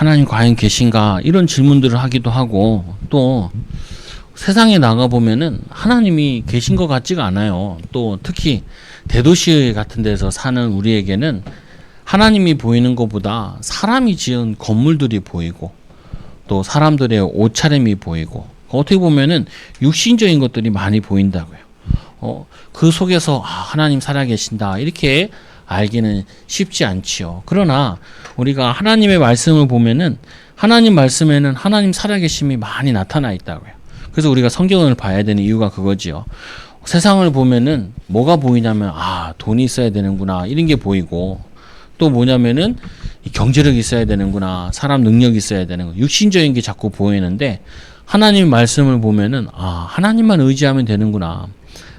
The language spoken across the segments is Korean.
하나님 과연 계신가 이런 질문들을 하기도 하고, 또 세상에 나가 보면은 하나님이 계신 것 같지가 않아요. 또 특히 대도시 같은 데서 사는 우리에게는 하나님이 보이는 것보다 사람이 지은 건물들이 보이고, 또 사람들의 옷차림이 보이고, 어떻게 보면은 육신적인 것들이 많이 보인다고요. 그 속에서 하나님 살아계신다 이렇게 알기는 쉽지 않지요. 그러나 우리가 하나님의 말씀을 보면은 하나님 말씀에는 하나님 살아계심이 많이 나타나 있다고요. 그래서 우리가 성경을 봐야 되는 이유가 그거지요. 세상을 보면은 뭐가 보이냐면 돈이 있어야 되는구나 이런 게 보이고, 또 뭐냐면은 경제력이 있어야 되는구나, 사람 능력이 있어야 되는 거, 육신적인 게 자꾸 보이는데, 하나님 말씀을 보면은 하나님만 의지하면 되는구나,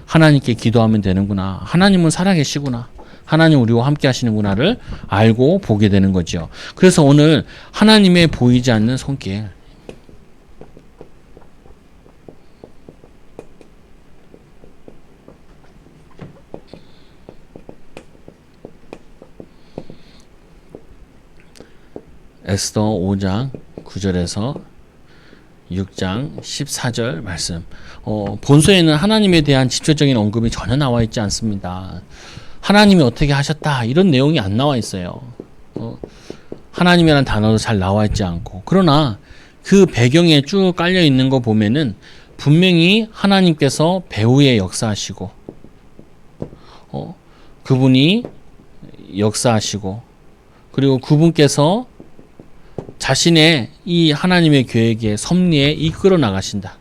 하나님께 기도하면 되는구나, 하나님은 살아계시구나, 하나님 우리와 함께 하시는구나를 알고 보게 되는 거죠. 그래서 오늘 하나님의 보이지 않는 손길, 에스더 5장 9절에서 6장 14절 말씀. 본서에는 하나님에 대한 직접적인 언급이 전혀 나와 있지 않습니다. 하나님이 어떻게 하셨다 이런 내용이 안 나와 있어요. 하나님이라는 단어도 잘 나와 있지 않고, 그러나 그 배경에 쭉 깔려 있는 거 보면은 분명히 하나님께서 배후에 역사하시고, 그분이 역사하시고, 그리고 그분께서 자신의 이 하나님의 계획의 섭리에 이끌어 나가신다.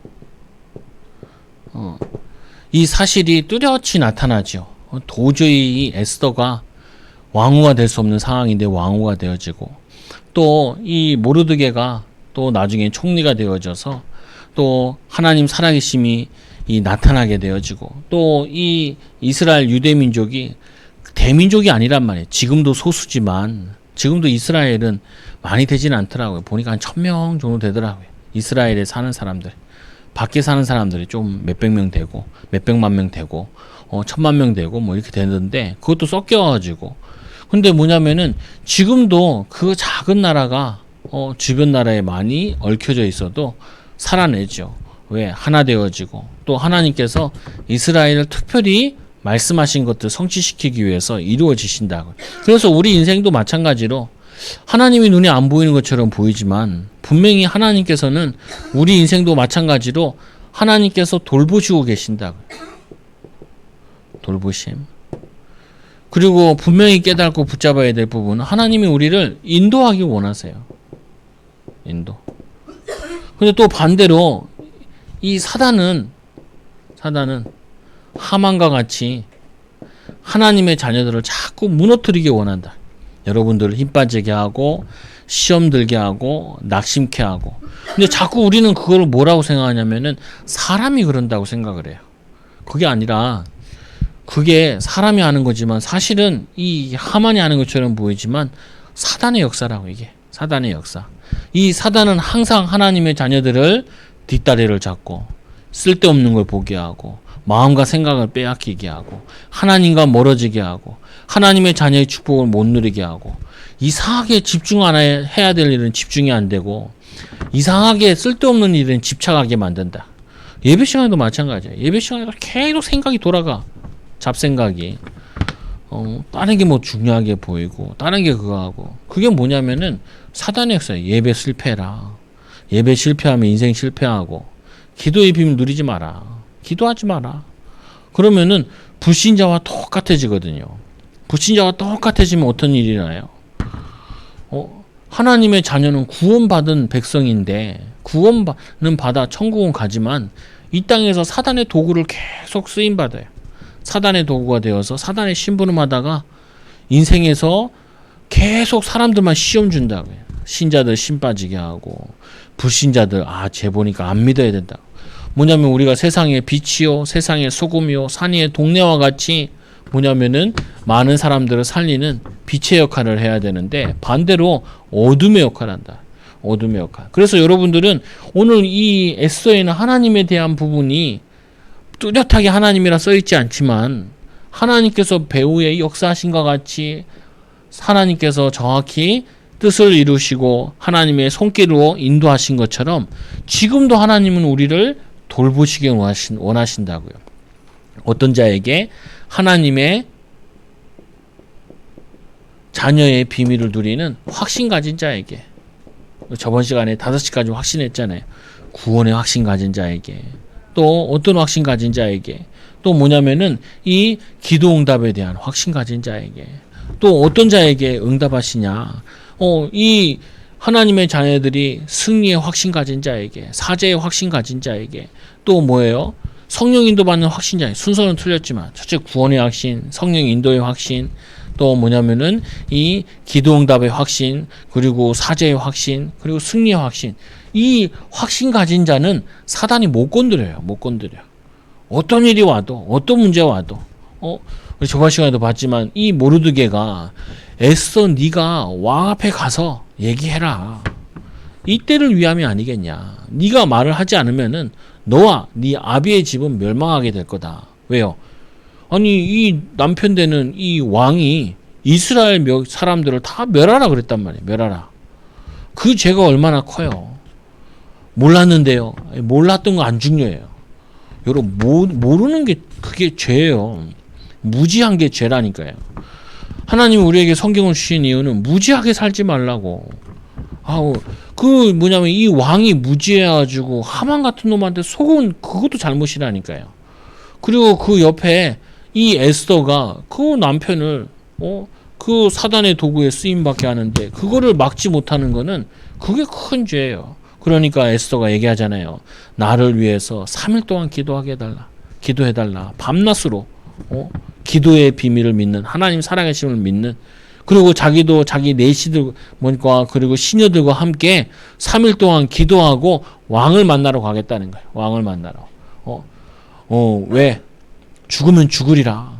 이 사실이 뚜렷이 나타나죠. 도저히 이 에스더가 왕후가 될 수 없는 상황인데 왕후가 되어지고, 또 이 모르드게가 또 나중에 총리가 되어져서 또 하나님 살아계심이 나타나게 되어지고, 또 이 이스라엘 유대민족이 대민족이 아니란 말이에요. 지금도 소수지만 지금도 이스라엘은 많이 되지는 않더라고요. 보니까 한 1000명 정도 되더라고요. 이스라엘에 사는 사람들. 밖에 사는 사람들이 좀 몇백 명 되고, 몇백만 명 되고, 1000만 명 되고, 뭐 이렇게 되는데, 그것도 섞여가지고. 근데 뭐냐면은, 지금도 그 작은 나라가, 주변 나라에 많이 얽혀져 있어도 살아내죠. 왜? 하나 되어지고, 또 하나님께서 이스라엘을 특별히 말씀하신 것들 성취시키기 위해서 이루어지신다고. 그래서 우리 인생도 마찬가지로 하나님이 눈에 안 보이는 것처럼 보이지만, 분명히 하나님께서는 우리 인생도 마찬가지로 하나님께서 돌보시고 계신다고. 돌보심. 그리고 분명히 깨닫고 붙잡아야 될 부분은 하나님이 우리를 인도하기 원하세요. 인도. 근데 또 반대로 이 사단은 하만과 같이 하나님의 자녀들을 자꾸 무너뜨리게 원한다. 여러분들을 힘 빠지게 하고, 시험 들게 하고, 낙심케 하고. 근데 자꾸 우리는 그걸 뭐라고 생각하냐면은 사람이 그런다고 생각을 해요. 그게 아니라, 그게 사람이 하는 거지만 사실은 이 하만이 하는 것처럼 보이지만 사단의 역사라고. 이게 사단의 역사. 이 사단은 항상 하나님의 자녀들을 뒷다리를 잡고, 쓸데없는 걸 보게 하고, 마음과 생각을 빼앗기게 하고, 하나님과 멀어지게 하고, 하나님의 자녀의 축복을 못 누리게 하고, 이상하게 집중 안 해야 될 일은 집중이 안 되고, 이상하게 쓸데없는 일은 집착하게 만든다. 예배 시간에도 마찬가지예요. 예배 시간에도 계속 생각이 돌아가. 잡생각이. 다른 게 뭐 중요하게 보이고, 다른 게 그거 하고. 그게 뭐냐면은 사단의 역사예요. 예배 실패라. 예배 실패하면 인생 실패하고, 기도의 비밀 누리지 마라. 기도하지 마라. 그러면은 불신자와 똑같아지거든요. 불신자와 똑같아지면 어떤 일이 일어나요? 하나님의 자녀는 구원받은 백성인데, 구원은 받아 천국은 가지만 이 땅에서 사단의 도구를 계속 쓰임받아요. 사단의 도구가 되어서 사단의 심부름하다가 인생에서 계속 사람들만 시험 준다고요. 신자들 심 빠지게 하고, 불신자들 쟤 보니까 안 믿어야 된다. 뭐냐면 우리가 세상의 빛이요, 세상의 소금이요, 산위의 동네와 같이 뭐냐면은 많은 사람들을 살리는 빛의 역할을 해야 되는데, 반대로 어둠의 역할을 한다. 어둠의 역할. 그래서 여러분들은 오늘 이 에스더에는 하나님에 대한 부분이 뚜렷하게 하나님이라 써있지 않지만, 하나님께서 배후에 역사하신 것 같이 하나님께서 정확히 뜻을 이루시고 하나님의 손길로 인도하신 것처럼 지금도 하나님은 우리를 돌보시길 원하신다고요. 어떤 자에게? 하나님의 자녀의 비밀을 누리는 확신 가진 자에게. 저번 시간에 5시까지 확신했잖아요. 구원의 확신 가진 자에게. 또 어떤 확신 가진 자에게. 또 뭐냐면은 이 기도 응답에 대한 확신 가진 자에게. 또 어떤 자에게 응답하시냐. 이 하나님의 자녀들이 승리의 확신 가진 자에게, 사제의 확신 가진 자에게. 또 뭐예요? 성령 인도 받는 확신자. 순서는 틀렸지만 첫째 구원의 확신, 성령 인도의 확신, 또 뭐냐면은 이 기도응답의 확신, 그리고 사제의 확신, 그리고 승리의 확신. 이 확신 가진 자는 사단이 못 건드려요. 못 건드려. 어떤 일이 와도, 어떤 문제 와도. 우리 저번 시간에도 봤지만 이 모르드게가 애써 네가 왕 앞에 가서 얘기해라. 이때를 위함이 아니겠냐. 네가 말을 하지 않으면은 너와 네 아비의 집은 멸망하게 될 거다. 왜요? 아니 이 남편 되는 이 왕이 이스라엘 사람들을 다 멸하라 그랬단 말이에요. 멸하라. 그 죄가 얼마나 커요. 몰랐는데요. 몰랐던 거 안 중요해요. 여러분 모르는 게 그게 죄예요. 무지한 게 죄라니까요. 하나님 우리에게 성경을 주신 이유는 무지하게 살지 말라고. 그 뭐냐면 이 왕이 무지해가지고 하만 같은 놈한테 속은 그것도 잘못이라니까요. 그리고 그 옆에 이 에스더가 그 남편을 그 사단의 도구에 쓰임받게 하는데 그거를 막지 못하는 거는 그게 큰 죄예요. 그러니까 에스더가 얘기하잖아요. 나를 위해서 3일 동안 기도하게 해달라. 기도해달라. 밤낮으로 기도의 비밀을 믿는, 하나님 살아계심을 믿는, 그리고 자기도 자기 내시들과 그리고 시녀들과 함께 3일 동안 기도하고 왕을 만나러 가겠다는 거예요. 왕을 만나러. 왜? 죽으면 죽으리라.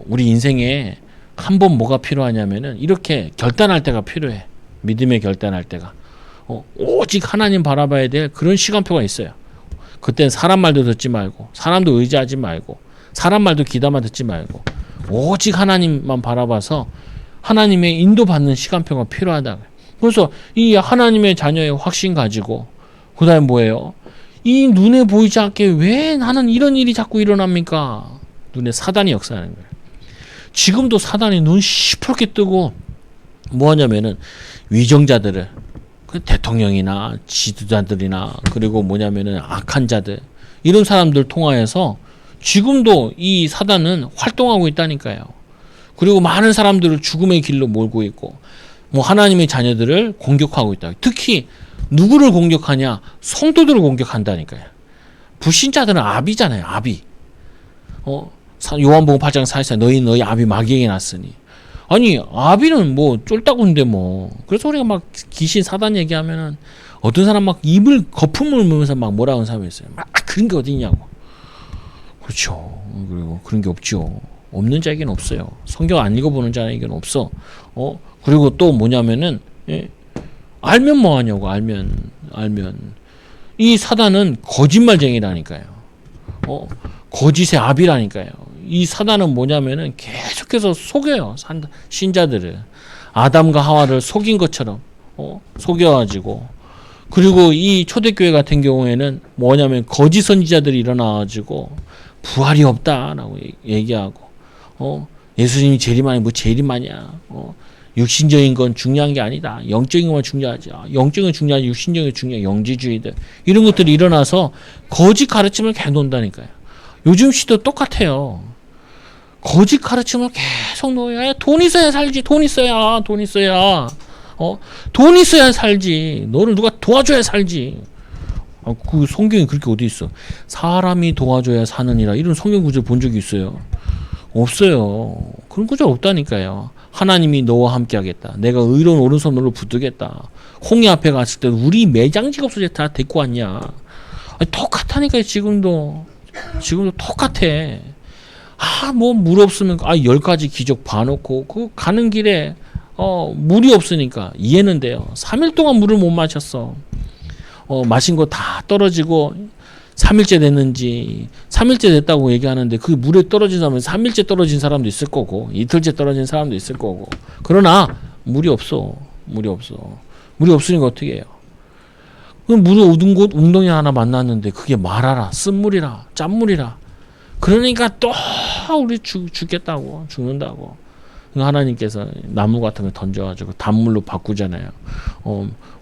우리 인생에 한 번 뭐가 필요하냐면은 이렇게 결단할 때가 필요해. 믿음의 결단할 때가. 오직 하나님 바라봐야 될 그런 시간표가 있어요. 그땐 사람 말도 듣지 말고, 사람도 의지하지 말고, 사람 말도 귀담아 듣지 말고, 오직 하나님만 바라봐서 하나님의 인도받는 시간표가 필요하다. 그래서 이 하나님의 자녀의 확신 가지고, 그 다음에 뭐예요? 이 눈에 보이지 않게 왜 나는 이런 일이 자꾸 일어납니까? 눈에 사단이 역사하는 거예요. 지금도 사단이 눈 시퍼렇게 뜨고 뭐 하냐면은 위정자들을, 그 대통령이나 지도자들이나 그리고 뭐냐면은 악한 자들, 이런 사람들 통하여서 지금도 이 사단은 활동하고 있다니까요. 그리고 많은 사람들을 죽음의 길로 몰고 있고, 뭐 하나님의 자녀들을 공격하고 있다. 특히 누구를 공격하냐? 성도들을 공격한다니까요. 불신자들은 아비잖아요. 아비. 요한복음 8장 44 너희 아비 마귀에게 났으니. 아니 아비는 뭐 쫄따구인데 뭐. 그래서 우리가 막 귀신 사단 얘기하면은 어떤 사람 막 입을 거품을 물면서 막 뭐라고 하는 사람이 있어요. 막 그런 게 어디 있냐고. 그렇죠. 그리고 그런 게 없죠. 없는 자에게는 없어요. 성경 안 읽어보는 자에게는 없어. 그리고 또 뭐냐면은 알면 뭐 하냐고. 알면 이 사단은 거짓말쟁이라니까요. 거짓의 아비라니까요. 이 사단은 뭐냐면은 계속해서 속여요. 신자들을. 아담과 하와를 속인 것처럼 속여가지고. 그리고 이 초대교회 같은 경우에는 뭐냐면 거짓 선지자들이 일어나가지고 부활이 없다라고 얘기하고, 예수님이 재림하니 뭐 재림하냐, 육신적인 건 중요한 게 아니다. 영적인 것만 중요하지. 영적인 중요하지. 육신적인 중요한 영지주의들. 이런 것들이 일어나서 거짓 가르침을 계속 논다니까요. 요즘 시도 똑같아요. 거짓 가르침을 계속 놓아야 돈 있어야 살지. 돈 있어야. 돈 있어야 살지. 너를 누가 도와줘야 살지. 그 성경이 그렇게 어디 있어? 사람이 도와줘야 사느니라. 이런 성경 구절 본 적이 있어요? 없어요. 그런 구절 없다니까요. 하나님이 너와 함께 하겠다. 내가 의로운 오른손 너를 붙들겠다. 홍해 앞에 갔을 때 우리 매장직 없어져 다 데리고 왔냐. 똑같다니까요. 지금도 똑같아. 뭐 물 없으면 10가지 기적 봐놓고 그 가는 길에 물이 없으니까 이해는 돼요. 3일 동안 물을 못 마셨어. 마신 거 다 떨어지고 3일째 됐는지 3일째 됐다고 얘기하는데 그 물에 떨어진 사람은 3일째 떨어진 사람도 있을 거고 이틀째 떨어진 사람도 있을 거고, 그러나 물이 없어. 물이 없어. 물이 없으니까 어떻게 해요? 그럼 물을 얻은 곳 웅덩이 하나 만났는데 그게 말하라, 쓴물이라, 짠물이라. 그러니까 또 우리 죽겠다고, 죽는다고. 하나님께서 나무 같은 거 던져가지고 단물로 바꾸잖아요.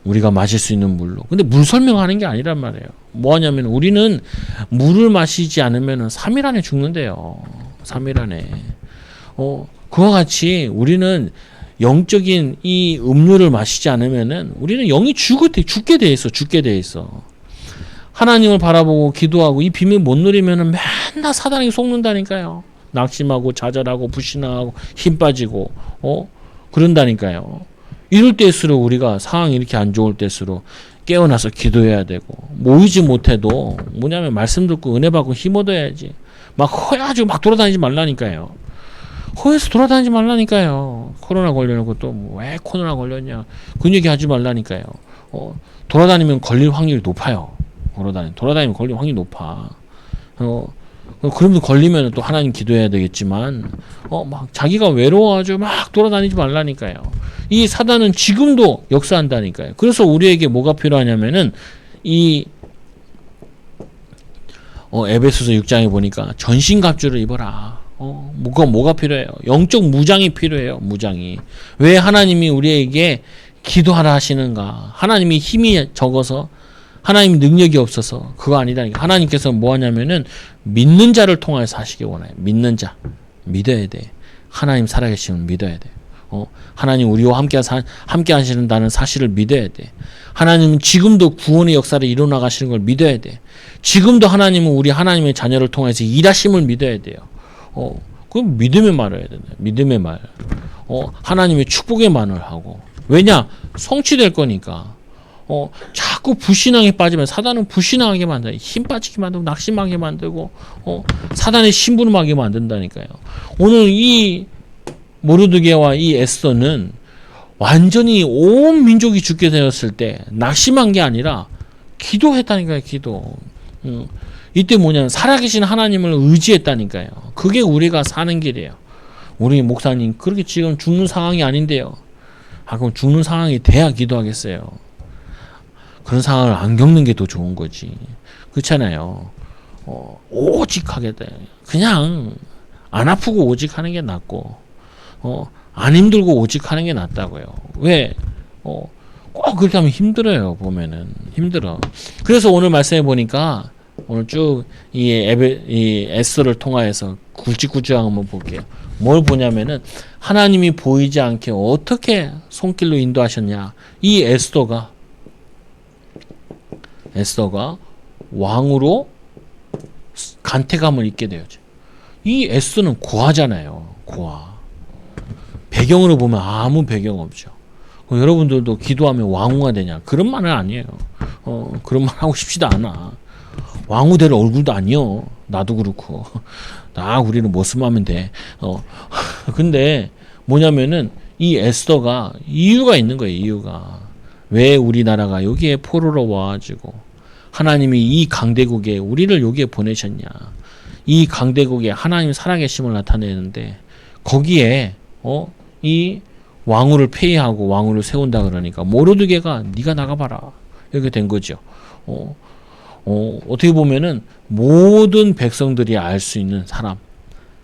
우리가 마실 수 있는 물로. 근데 물 설명하는 게 아니란 말이에요. 뭐 하냐면 우리는 물을 마시지 않으면 3일 안에 죽는데요. 3일 안에. 그와 같이 우리는 영적인 이 음료를 마시지 않으면은 우리는 영이 죽게 돼 있어. 하나님을 바라보고 기도하고 이 비밀 못 누리면은 맨날 사단에게 속는다니까요. 낙심하고 좌절하고 불신하고 힘 빠지고 그런다니까요. 이럴 때일수록 우리가 상황이 이렇게 안 좋을 때일수록 깨어나서 기도해야 되고 모이지 못해도 뭐냐면 말씀 듣고 은혜 받고 힘 얻어야지. 막 허해가지고 막 돌아다니지 말라니까요. 허해서 돌아다니지 말라니까요. 코로나 걸려놓고 또 왜 코로나 걸렸냐 그 얘기 하지 말라니까요. 돌아다니면 걸릴 확률이 높아요. 돌아다니면 걸릴 확률이 높아. 그러면 걸리면 또 하나님 기도해야 되겠지만 막 자기가 외로워가지고 막 돌아다니지 말라니까요. 이 사단은 지금도 역사한다니까요. 그래서 우리에게 뭐가 필요하냐면은 이 에베소서 6장에 보니까 전신갑주를 입어라. 뭐가 필요해요? 영적 무장이 필요해요. 무장이. 왜 하나님이 우리에게 기도하라 하시는가? 하나님이 힘이 적어서 하나님 능력이 없어서 그거 아니라니까. 하나님께서 뭐 하냐면은 믿는 자를 통해서 하시기 원해요. 믿는 자. 믿어야 돼. 하나님 살아계시면 믿어야 돼. 하나님 우리와 함께 하시는다는 사실을 믿어야 돼. 하나님은 지금도 구원의 역사를 이루어 나가시는 걸 믿어야 돼. 지금도 하나님은 우리 하나님의 자녀를 통해서 일하심을 믿어야 돼요. 그럼 믿음의 말을 해야 된다. 믿음의 말. 하나님의 축복의 말을 하고. 왜냐? 성취될 거니까. 자꾸 불신앙에 빠지면 사단은 불신앙하게 만들고 힘 빠지게 만들고 낙심하게 만들고 사단의 심부름하게 만든다니까요. 오늘 이 모르드게와 이 에스더는 완전히 온 민족이 죽게 되었을 때 낙심한 게 아니라 기도했다니까요. 기도. 이때 뭐냐면 살아계신 하나님을 의지했다니까요. 그게 우리가 사는 길이에요. 우리 목사님 그렇게 지금 죽는 상황이 아닌데요. 그럼 죽는 상황이 돼야 기도하겠어요. 그런 상황을 안 겪는 게 더 좋은 거지. 그렇잖아요. 오직 하겠다. 그냥 안 아프고 오직 하는 게 낫고 안 힘들고 오직 하는 게 낫다고요. 왜? 꼭 그렇게 하면 힘들어요. 보면은 힘들어. 그래서 오늘 말씀해 보니까 오늘 쭉 이 에스더를 통하여서 굵직굵직한 한번 볼게요. 뭘 보냐면은 하나님이 보이지 않게 어떻게 손길로 인도하셨냐. 이 에스더가 왕으로 간택함을 입게 되었죠. 이 에스더는 고아잖아요. 고아. 배경으로 보면 아무 배경 없죠. 여러분들도 기도하면 왕후가 되냐? 그런 말은 아니에요. 그런 말 하고 싶지도 않아. 왕후 될 얼굴도 아니요. 나도 그렇고. 우리는 모습하면 돼. 근데 뭐냐면은 이 에스더가 이유가 있는 거예요. 이유가. 왜 우리나라가 여기에 포로로 와가지고 하나님이 이 강대국에 우리를 여기에 보내셨냐. 이 강대국에 하나님 살아계심을 나타내는데 거기에 이 왕후를 폐위하고 왕후를 세운다 그러니까 모르드게가 네가 나가봐라 이렇게 된 거죠. 어떻게 보면은 모든 백성들이 알 수 있는 사람,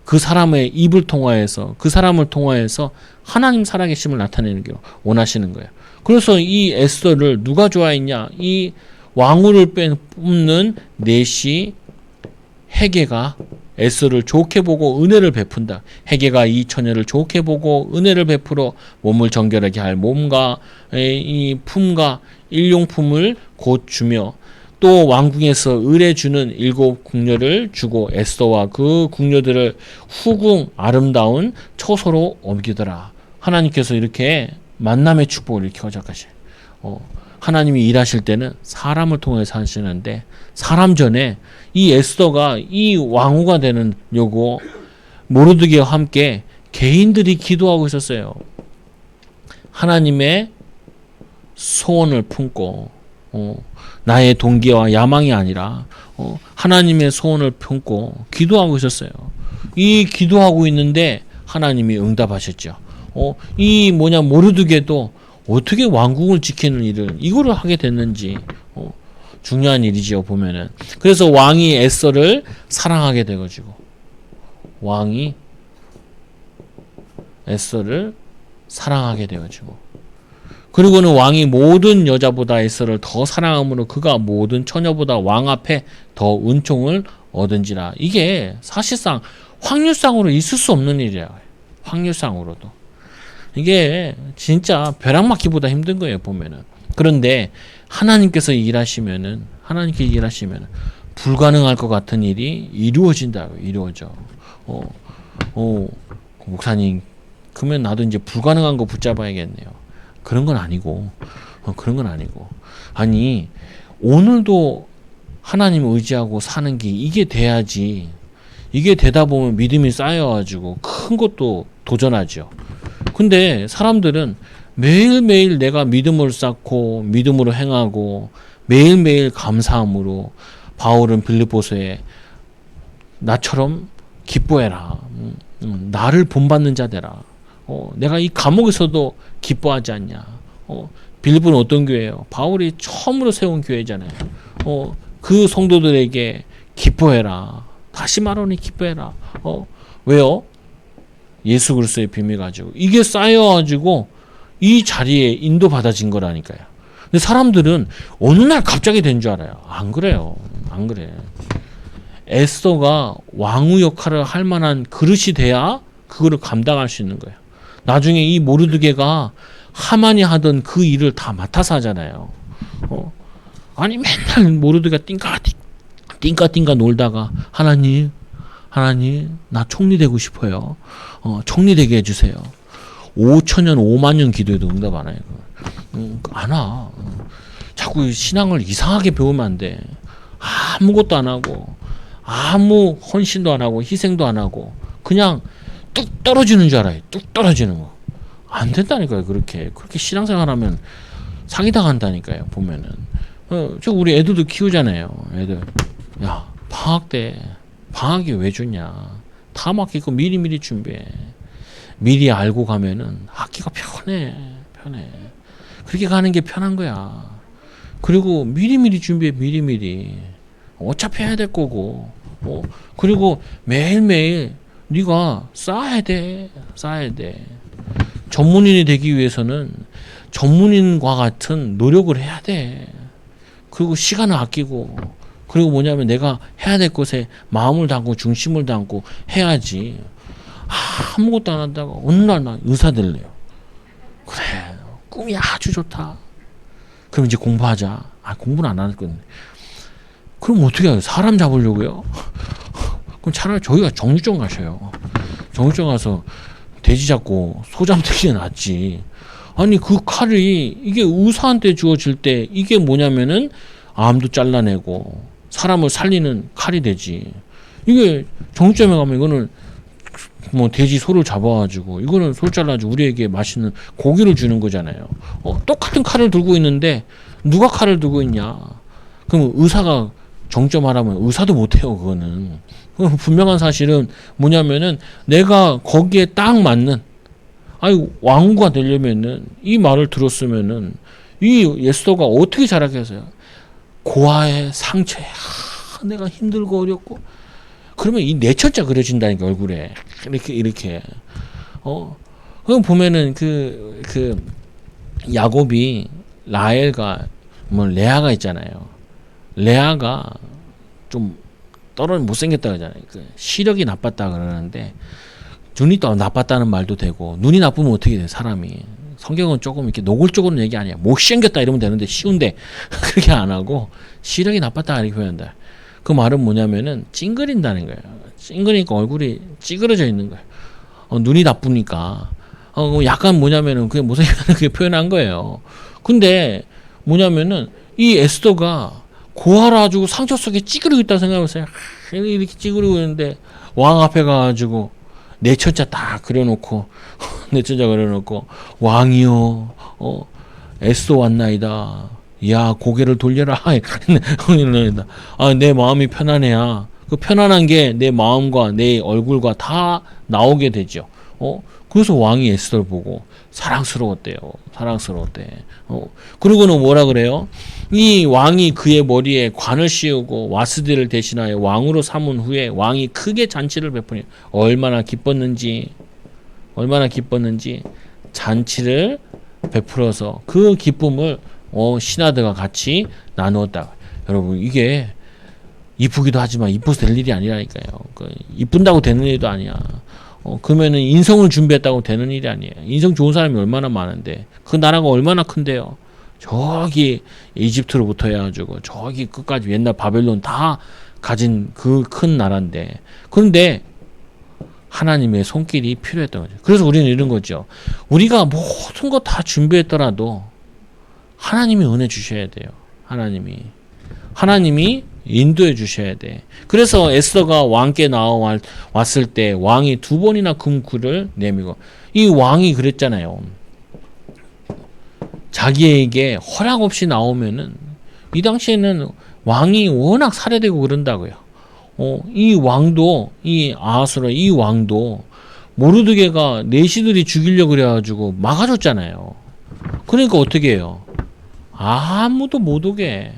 그 사람의 입을 통하여서 그 사람을 통하여서 하나님 살아계심을 나타내는 게 원하시는 거예요. 그래서 이 에스더를 누가 좋아했냐? 이 왕후를 뽑는 넷이 헤게가 에스더를 좋게 보고 은혜를 베푼다. 헤게가 이 처녀를 좋게 보고 은혜를 베풀어 몸을 정결하게 할 몸과 이 품과 일용품을 곧 주며 또 왕궁에서 을에 주는 7 궁녀를 주고 에스더와 그 궁녀들을 후궁 아름다운 처소로 옮기더라. 하나님께서 이렇게 만남의 축복을 이렇게 허락하셔요. 하나님이 일하실 때는 사람을 통해서 하시는데 사람 전에 이 에스더가 이 왕후가 되는 요거 모르드게와 함께 개인들이 기도하고 있었어요. 하나님의 소원을 품고 나의 동기와 야망이 아니라 하나님의 소원을 품고 기도하고 있었어요. 이 기도하고 있는데 하나님이 응답하셨죠. 이 모르드게도 어떻게 왕궁을 지키는 일을 이거를 하게 됐는지 중요한 일이지요 보면은. 그래서 왕이 에스더를 사랑하게 돼가지고 왕이 에스더를 사랑하게 돼가지고 그리고는 왕이 모든 여자보다 에스더를 더 사랑함으로 그가 모든 처녀보다 왕 앞에 더 은총을 얻은지라. 이게 사실상 확률상으로 있을 수 없는 일이야. 확률상으로도 이게 진짜 벼락맞기보다 힘든 거예요 보면은. 그런데 하나님께서 일하시면은 불가능할 것 같은 일이 이루어진다고. 이루어져. 목사님 그러면 나도 이제 불가능한 거 붙잡아야겠네요. 그런 건 아니고 아니 오늘도 하나님 의지하고 사는 게 이게 돼야지. 이게 되다 보면 믿음이 쌓여가지고 큰 것도 도전하죠. 근데 사람들은 매일매일 내가 믿음을 쌓고 믿음으로 행하고 매일매일 감사함으로 바울은 빌립보서에 나처럼 기뻐해라. 나를 본받는 자 되라. 내가 이 감옥에서도 기뻐하지 않냐. 빌립보는 어떤 교회예요? 바울이 처음으로 세운 교회잖아요. 그 성도들에게 기뻐해라. 다시 말하니 기뻐해라. 왜요? 예수 그리스도의 비밀 가지고 이게 쌓여가지고 이 자리에 인도받아진 거라니까요. 근데 사람들은 어느 날 갑자기 된 줄 알아요. 안 그래요. 안 그래. 에스더가 왕후 역할을 할 만한 그릇이 돼야 그거를 감당할 수 있는 거예요. 나중에 이 모르드게가 하만이 하던 그 일을 다 맡아서 하잖아요. 아니 맨날 모르드게가 띵까 놀다가 하나님 나 총리 되고 싶어요. 총리 되게 해주세요. 5천년 5만년 기도해도 응답 안 해요. 안 와. 자꾸 신앙을 이상하게 배우면 안 돼. 아무것도 안 하고 아무 헌신도 안 하고 희생도 안 하고 그냥 뚝 떨어지는 줄 알아요. 뚝 떨어지는 거. 안 된다니까요. 그렇게 신앙생활하면 사기당한다니까요. 보면은 저 우리 애들도 키우잖아요. 애들 야 방학 때 방학이 왜 좋냐. 다 맡기고 미리미리 준비해. 미리 알고 가면은 학기가 편해. 그렇게 가는 게 편한 거야. 그리고 미리미리 준비해. 미리미리 어차피 해야 될 거고. 그리고 매일매일 네가 쌓아야 돼. 전문인이 되기 위해서는 전문인과 같은 노력을 해야 돼. 그리고 시간을 아끼고 그리고 뭐냐면 내가 해야 될 것에 마음을 담고 중심을 담고 해야지. 아무것도 안 한다가 어느 날 나 의사 될래요. 그래 꿈이 아주 좋다. 그럼 이제 공부하자. 공부는 안 할 건데. 그럼 어떻게 해요? 사람 잡으려고요? 그럼 차라리 저희가 정육점 가셔요. 정육점 가서 돼지 잡고 소 잡는 게 낫지. 아니 그 칼이 이게 의사한테 주어질 때 이게 뭐냐면은 암도 잘라내고 사람을 살리는 칼이 되지. 이게 정육점에 가면 이거는 뭐 돼지 소를 잡아가지고 이거는 소를 잘라가지고 우리에게 맛있는 고기를 주는 거잖아요. 똑같은 칼을 들고 있는데 누가 칼을 들고 있냐. 그럼 의사가 정점하라면 의사도 못해요. 그거는 분명한 사실은 뭐냐면은 내가 거기에 딱 맞는 왕후가 되려면은 이 말을 들었으면은 이 에스더가 어떻게 자라겠어요. 고아의 상처에 내가 힘들고 어렵고 그러면 이 내천자 그려진다니까 얼굴에 이렇게 그럼 보면은 그 야곱이 라헬과 뭐 레아가 있잖아요. 레아가 좀 못생겼다 그러잖아요. 시력이 나빴다 그러는데 눈이 또 나빴다는 말도 되고 눈이 나쁘면 어떻게 돼 사람이. 성경은 조금 이렇게 노골적으로는 얘기 아니야. 못생겼다 이러면 되는데 쉬운데 그렇게 안 하고 시력이 나빴다 이렇게 표현한다. 그 말은 뭐냐면은 찡그린다는 거예요. 찡그리니까 얼굴이 찌그러져 있는 거예요. 눈이 나쁘니까 약간 뭐냐면은 그게 못생겼다는 그게 표현한 거예요. 근데 뭐냐면은 이 에스더가 고아라 가지고 상처 속에 찌그러고 있다 생각해보세요. 이렇게 찌그러고 있는데 왕 앞에 가가지고 내천자 딱 그려놓고 왕이여 에스더 왔나이다. 야 고개를 돌려라. 내 마음이 편안해야. 그 편안한 게 내 마음과 내 얼굴과 다 나오게 되죠. 그래서 왕이 에스더를 보고 사랑스러웠대요. 사랑스러웠대. 그러고는 뭐라 그래요? 이 왕이 그의 머리에 관을 씌우고 와스디를 대신하여 왕으로 삼은 후에 왕이 크게 잔치를 베푸니 얼마나 기뻤는지 잔치를 베풀어서 그 기쁨을 신하들과 같이 나누었다. 여러분 이게 이쁘기도 하지만 이뻐서 될 일이 아니라니까요. 이쁜다고 되는 일도 아니야. 그러면은 인성을 준비했다고 되는 일이 아니에요. 인성 좋은 사람이 얼마나 많은데 그 나라가 얼마나 큰데요. 저기 이집트로부터 해가지고 저기 끝까지 옛날 바벨론 다 가진 그 큰 나라인데 그런데 하나님의 손길이 필요했던 거죠. 그래서 우리는 이런 거죠. 우리가 모든 거 다 준비했더라도 하나님이 은혜 주셔야 돼요. 하나님이 인도해 주셔야 돼. 그래서 에스더가 왕께 나왔을 때 왕이 2번이나 금굴을 내밀고 이 왕이 그랬잖아요. 자기에게 허락 없이 나오면은 이 당시에는 왕이 워낙 살해되고 그런다고요. 이 왕도 이 아하스라 이 왕도 모르드게가 내시들이 죽이려고 그래가지고 막아줬잖아요. 그러니까 어떻게 해요? 아무도 못 오게.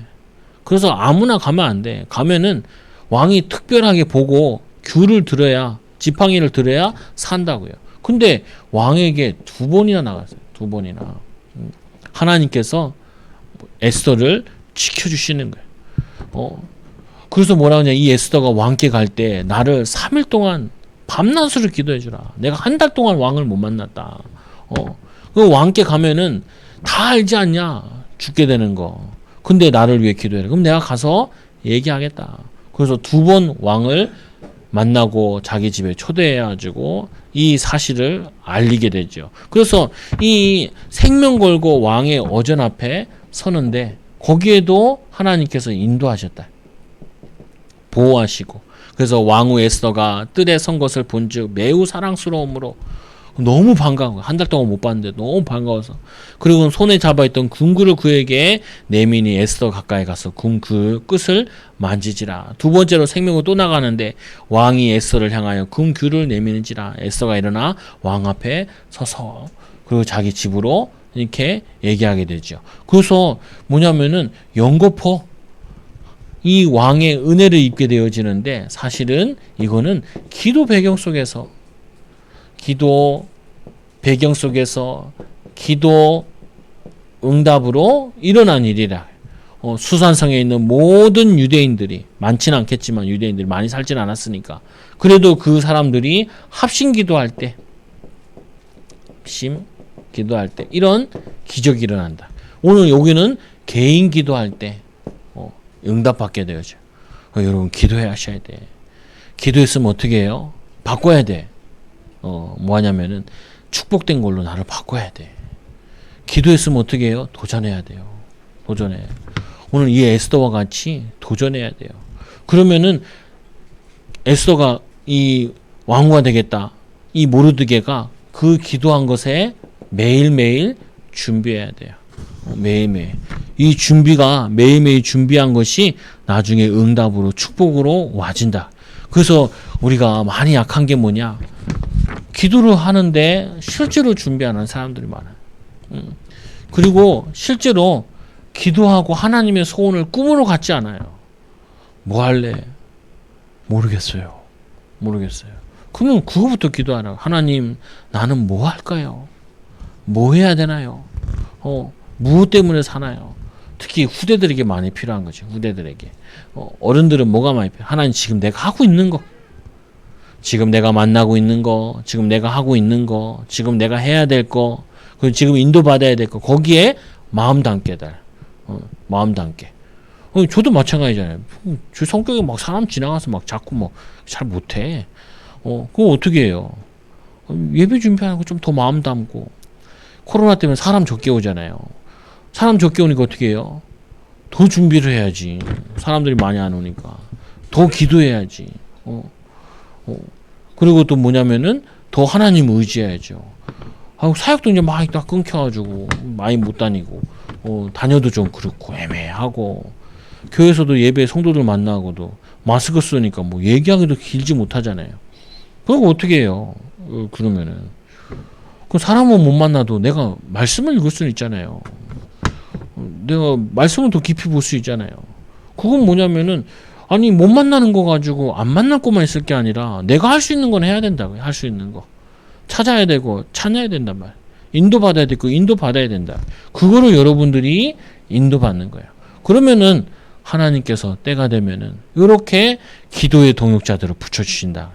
그래서 아무나 가면 안 돼. 가면은 왕이 특별하게 보고 귤을 들어야 지팡이를 들어야 산다고요. 근데 왕에게 2번이나 나갔어요. 2번이나. 하나님께서 에스더를 지켜주시는 거예요. 그래서 뭐라 하냐. 이 에스더가 왕께 갈 때 나를 3일 동안 밤낮으로 기도해 주라. 내가 한 달 동안 왕을 못 만났다. 그 왕께 가면은 다 알지 않냐. 죽게 되는 거. 근데 나를 위해 기도해라. 그럼 내가 가서 얘기하겠다. 그래서 2번 왕을 만나고 자기 집에 초대해가지고 이 사실을 알리게 되죠. 그래서 이 생명 걸고 왕의 어전 앞에 서는데 거기에도 하나님께서 인도하셨다. 보호하시고. 그래서 왕후 에스더가 뜰에 선 것을 본즉 매우 사랑스러움으로 너무 반가워. 한 달 동안 못 봤는데 너무 반가워서. 그리고 손에 잡아있던 금굴을 그에게 내미니 에스더 가까이 가서 금굴 끝을 만지지라. 2번째로 생명을 또 나가는데 왕이 에스더를 향하여 금귤을 내미는지라. 에스더가 일어나 왕 앞에 서서 그리고 자기 집으로 이렇게 얘기하게 되죠. 그래서 뭐냐면은 연거푸 이 왕의 은혜를 입게 되어지는데 사실은 이거는 기도 배경 속에서 기도 응답으로 일어난 일이라. 수산성에 있는 모든 유대인들이 많지는 않겠지만 유대인들이 많이 살지는 않았으니까 그래도 그 사람들이 합심 기도할 때 이런 기적이 일어난다. 오늘 여기는 개인 기도할 때 응답받게 되어져. 여러분 기도해 하셔야 돼. 기도했으면 어떻게 해요? 바꿔야 돼. 뭐 하냐면은 축복된 걸로 나를 바꿔야 돼. 기도했으면 어떻게 해요? 도전해야 돼요. 도전해. 오늘 이 에스더와 같이 도전해야 돼요. 그러면은 에스더가 이 왕후가 되겠다. 이 모르드게가 그 기도한 것에 매일매일 준비해야 돼요. 매일매일. 이 준비가 매일매일 준비한 것이 나중에 응답으로 축복으로 와진다. 그래서 우리가 많이 약한 게 뭐냐? 기도를 하는데 실제로 준비하는 사람들이 많아요. 그리고 실제로 기도하고 하나님의 소원을 꿈으로 갖지 않아요. 뭐 할래? 모르겠어요. 그러면 그거부터 기도하라고. 하나님, 나는 뭐 할까요? 뭐 해야 되나요? 무엇 때문에 사나요? 특히 후대들에게 많이 필요한 거죠. 후대들에게. 어른들은 뭐가 많이 필요해요? 하나님 지금 내가 하고 있는 거, 지금 내가 만나고 있는 거, 지금 내가 하고 있는 거, 지금 내가 해야 될 거, 그리고 지금 인도받아야 될 거, 거기에 마음 담게 달. 마음 담게. 저도 마찬가지잖아요. 저 성격이 막 사람 지나가서 막 자꾸 뭐 잘 못해. 그거 어떻게 해요? 예배 준비하고 좀 더 마음 담고. 코로나 때문에 사람 적게 오잖아요. 사람 적게 오니까 어떻게 해요? 더 준비를 해야지. 사람들이 많이 안 오니까. 더 기도해야지. 그리고 또 뭐냐면은 더 하나님 의지해야죠. 사역도 이제 막 다 끊겨가지고 많이 못 다니고 다녀도 좀 그렇고 애매하고 교회에서도 예배 성도들 만나고도 마스크 쓰니까 뭐 얘기하기도 길지 못하잖아요. 그리고 어떻게 해요? 그러면은 그 사람은 못 만나도 내가 말씀을 읽을 수는 있잖아요. 내가 말씀을 더 깊이 볼 수 있잖아요. 그건 뭐냐면은 아니 못 만나는 거 가지고 안 만날 것만 있을 게 아니라 내가 할 수 있는 건 해야 된다고요. 할 수 있는 거 찾아야 되고 찾아야 된단 말이에요. 인도받아야 되고 인도받아야 된다. 그거를 여러분들이 인도받는 거예요. 그러면은 하나님께서 때가 되면은 이렇게 기도의 동역자들을 붙여주신다.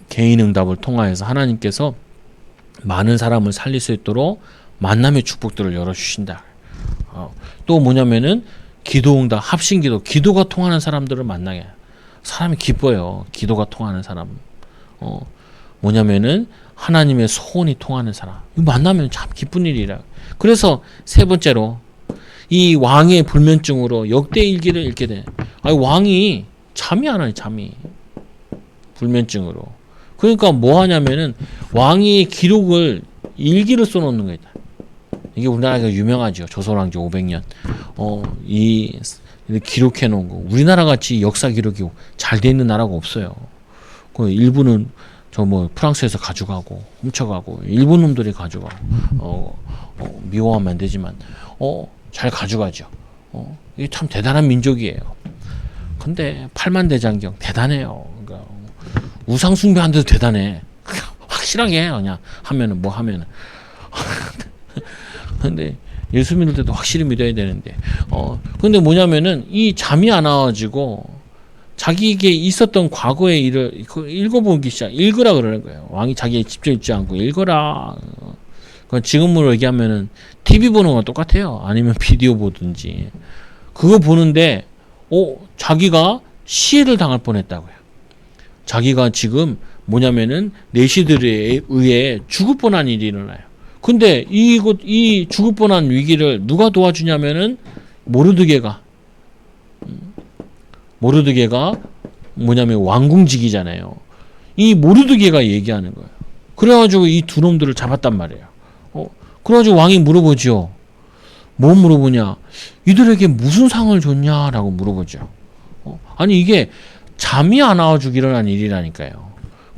개인 응답을 통하여서 하나님께서 많은 사람을 살릴 수 있도록 만남의 축복들을 열어주신다. 또 뭐냐면은 기도 응답, 합심기도, 기도가 통하는 사람들을 만나게. 사람이 기뻐요. 기도가 통하는 사람. 뭐냐면은 하나님의 소원이 통하는 사람. 만나면 참 기쁜 일이라. 그래서 세 번째로 이 왕의 불면증으로 역대일기를 읽게 돼. 왕이 잠이 안 와요. 잠이. 불면증으로. 그러니까 뭐 하냐면은 왕이 기록을 일기를 써놓는 거예요. 이게 우리나라가 유명하죠. 조선왕조 500년. 이 기록해 놓은 거. 우리나라 같이 역사 기록이 잘 돼 있는 나라가 없어요. 그 일부는 저 뭐 프랑스에서 가져가고 훔쳐가고 일본 놈들이 가져가고 미워하면 안 되지만 잘 가져가죠. 이게 참 대단한 민족이에요. 근데 팔만대장경 대단해요. 그러니까 우상 숭배한데도 대단해. 확실하게 그냥 하면은 뭐 하면은. 근데 예수 믿을 때도 확실히 믿어야 되는데. 근데 뭐냐면은 이 잠이 안 와가지고 자기에게 있었던 과거의 일을 읽어보기 읽으라 그러는 거예요. 왕이 자기에 직접 읽지 않고 읽어라. 지금으로 얘기하면은 TV 보는 건 똑같아요. 아니면 비디오 보든지. 그거 보는데, 자기가 시해를 당할 뻔했다고요. 자기가 지금 뭐냐면은 내시들에 의해 죽을 뻔한 일이 일어나요. 근데 이 죽을 뻔한 위기를 누가 도와주냐면은 모르드게가 뭐냐면 왕궁직이잖아요. 이 모르드게가 얘기하는 거예요. 그래가지고 이 두 놈들을 잡았단 말이에요. 그래가지고 왕이 물어보죠. 뭐 물어보냐? 이들에게 무슨 상을 줬냐라고 물어보죠. 아니 이게 잠이 안 와가지고 일어난 일이라니까요.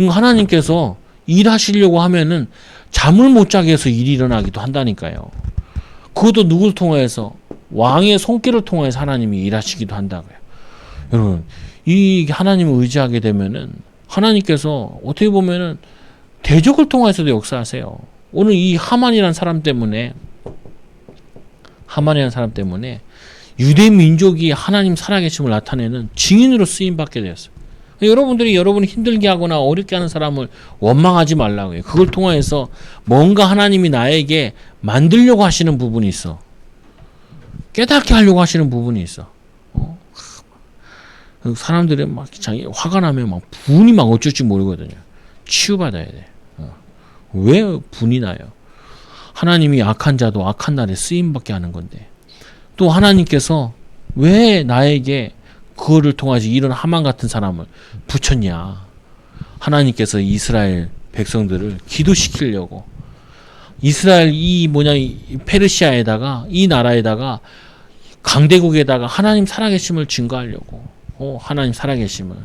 하나님께서 일하시려고 하면은 잠을 못 자게 해서 일이 일어나기도 한다니까요. 그것도 누구를 통해서? 왕의 손길을 통해서 하나님이 일하시기도 한다고요. 여러분, 이 하나님을 의지하게 되면은 하나님께서 어떻게 보면은 대적을 통해서도 역사하세요. 오늘 이 하만이라는 사람 때문에 유대 민족이 하나님 살아계심을 나타내는 증인으로 쓰임 받게 되었어요. 여러분들이 여러분을 힘들게 하거나 어렵게 하는 사람을 원망하지 말라고요. 그걸 통해서 뭔가 하나님이 나에게 만들려고 하시는 부분이 있어. 깨닫게 하려고 하시는 부분이 있어. 사람들이 막 자기 화가 나면 막 분이 막 어쩔지 모르거든요. 치유받아야 돼. 왜 분이 나요? 하나님이 악한 자도 악한 날에 쓰임받게 하는 건데 또 하나님께서 왜 나에게 그거를 통해서 이런 하만 같은 사람을 붙였냐? 하나님께서 이스라엘 백성들을 기도시키려고 이스라엘 이 페르시아에다가 이 나라에다가 강대국에다가 하나님 살아계심을 증거하려고 하나님 살아계심을.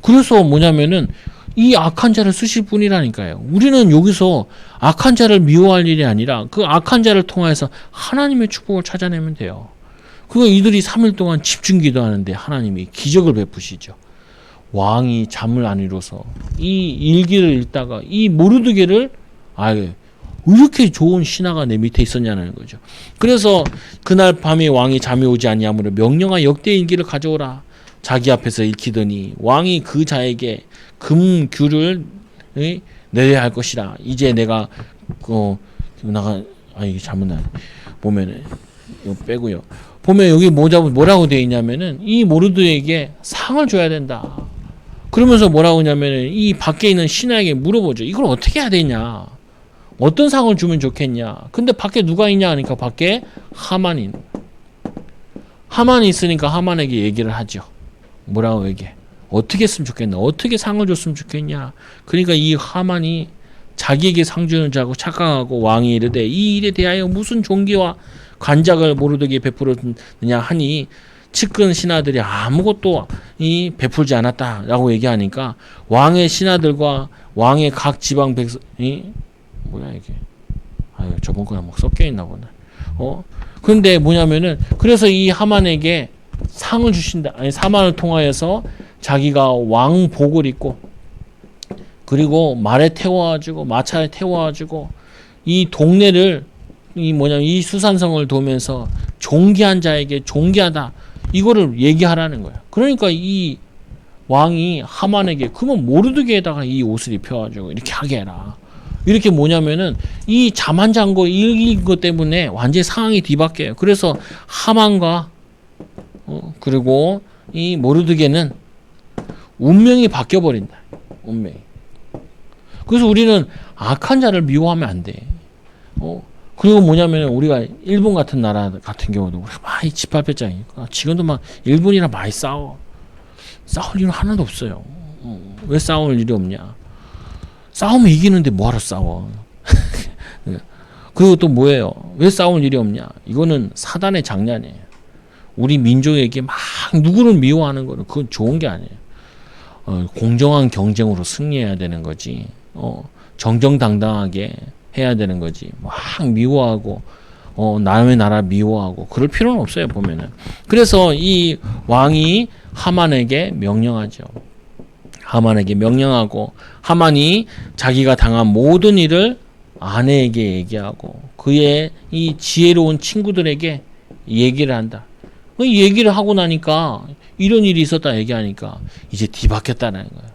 그래서 뭐냐면은 이 악한 자를 쓰실 분이라니까요. 우리는 여기서 악한 자를 미워할 일이 아니라 그 악한 자를 통해서 하나님의 축복을 찾아내면 돼요. 그거 이들이 3일 동안 집중 기도하는데 하나님이 기적을 베푸시죠. 왕이 잠을 안 이뤄서 이 일기를 읽다가 이 모르드게를 이렇게 좋은 신하가 내 밑에 있었냐는 거죠. 그래서 그날 밤에 왕이 잠이 오지 아니하므로 명령하 역대일기를 가져오라. 자기 앞에서 읽히더니 왕이 그 자에게 금규를 내려야 할 것이라. 이제 내가 이게 잘못 나 보면은 이거 빼고요. 보면 여기 뭐라고 되어 있냐면은 이 모르드에게 상을 줘야 된다. 그러면서 뭐라고 하냐면은 이 밖에 있는 신하에게 물어보죠. 이걸 어떻게 해야 되냐? 어떤 상을 주면 좋겠냐? 근데 밖에 누가 있냐 하니까 밖에 하만이 있으니까 하만에게 얘기를 하죠. 뭐라고 얘기해? 어떻게 했으면 좋겠나? 어떻게 상을 줬으면 좋겠냐? 그러니까 이 하만이 자기에게 상 주는 자고 착각하고 왕이 이르되 이 일에 대하여 무슨 존귀와 관작을 모르드게 베풀었느냐 하니 측근 신하들이 아무것도 베풀지 않았다라고 얘기하니까 왕의 신하들과 왕의 각 지방 백성이 뭐야 이게? 아유 저번 거랑 뭐 섞여 있나 보네. 근데 뭐냐면은 그래서 이 하만에게 상을 주신다. 아니 하만을 통하여서 자기가 왕복을 입고 그리고 말에 태워가지고 마차에 태워가지고 이 동네를 이 수산성을 도면서 존귀한 자에게 존귀하다 이거를 얘기하라는 거야. 그러니까 이 왕이 하만에게 그러면 모르드게에다가 이 옷을 입혀가지고 이렇게 하게 해라. 이렇게 뭐냐면은 이 자만장고 읽은 것 때문에 완전히 상황이 뒤바뀌어요. 그래서 하만과 그리고 이 모르드게는 운명이 바뀌어 버린다. 운명이. 그래서 우리는 악한 자를 미워하면 안 돼. 그리고 뭐냐면 우리가 일본 같은 나라 같은 경우도 우리가 많이 집합했잖아요. 지금도 막 일본이랑 많이 싸워. 싸울 일은 하나도 없어요. 왜 싸울 일이 없냐? 싸우면 이기는데 뭐하러 싸워? 그리고 또 뭐예요? 왜 싸울 일이 없냐? 이거는 사단의 장난이에요. 우리 민족에게 막 누구를 미워하는 거는 그건 좋은 게 아니에요. 공정한 경쟁으로 승리해야 되는 거지. 정정당당하게 해야 되는 거지. 막 미워하고 남의 나라 미워하고 그럴 필요는 없어요. 보면은. 그래서 이 왕이 하만에게 명령하죠. 하만에게 명령하고 하만이 자기가 당한 모든 일을 아내에게 얘기하고 그의 이 지혜로운 친구들에게 얘기를 한다. 얘기를 하고 나니까 이런 일이 있었다 얘기하니까 이제 뒤바뀌었다는 거예요.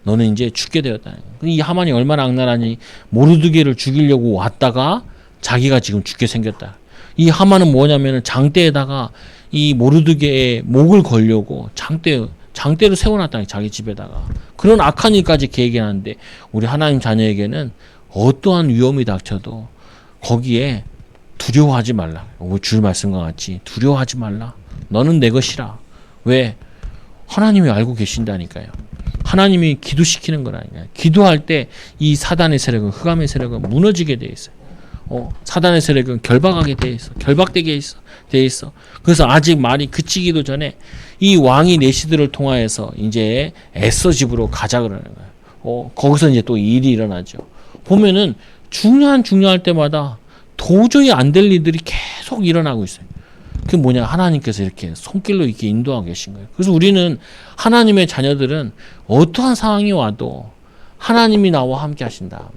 너는 이제 죽게 되었다는 거예요. 이 하만이 얼마나 악랄하니 모르드게를 죽이려고 왔다가 자기가 지금 죽게 생겼다. 이 하만은 뭐냐면은 장대에다가 이 모르드게의 목을 걸려고 장대를 세워놨다 자기 집에다가. 그런 악한 일까지 계획해놨는데 우리 하나님 자녀에게는 어떠한 위험이 닥쳐도 거기에 두려워하지 말라. 줄 말씀과 같이 두려워하지 말라. 너는 내 것이라. 왜? 하나님이 알고 계신다니까요. 하나님이 기도시키는 거라니까요. 기도할 때 이 사단의 세력은 흑암의 세력은 무너지게 돼 있어요. 사단의 세력은 결박하게 돼 있어. 결박되게 돼 있어. 그래서 아직 말이 그치기도 전에 이 왕이 내시들을 통하여서 이제 에서 집으로 가자 그러는 거예요. 거기서 이제 또 일이 일어나죠. 보면은 중요할 때마다 도저히 안 될 일들이 계속 일어나고 있어요. 그게 뭐냐? 하나님께서 이렇게 손길로 이렇게 인도하고 계신 거예요. 그래서 우리는 하나님의 자녀들은 어떠한 상황이 와도 하나님이 나와 함께 하신다.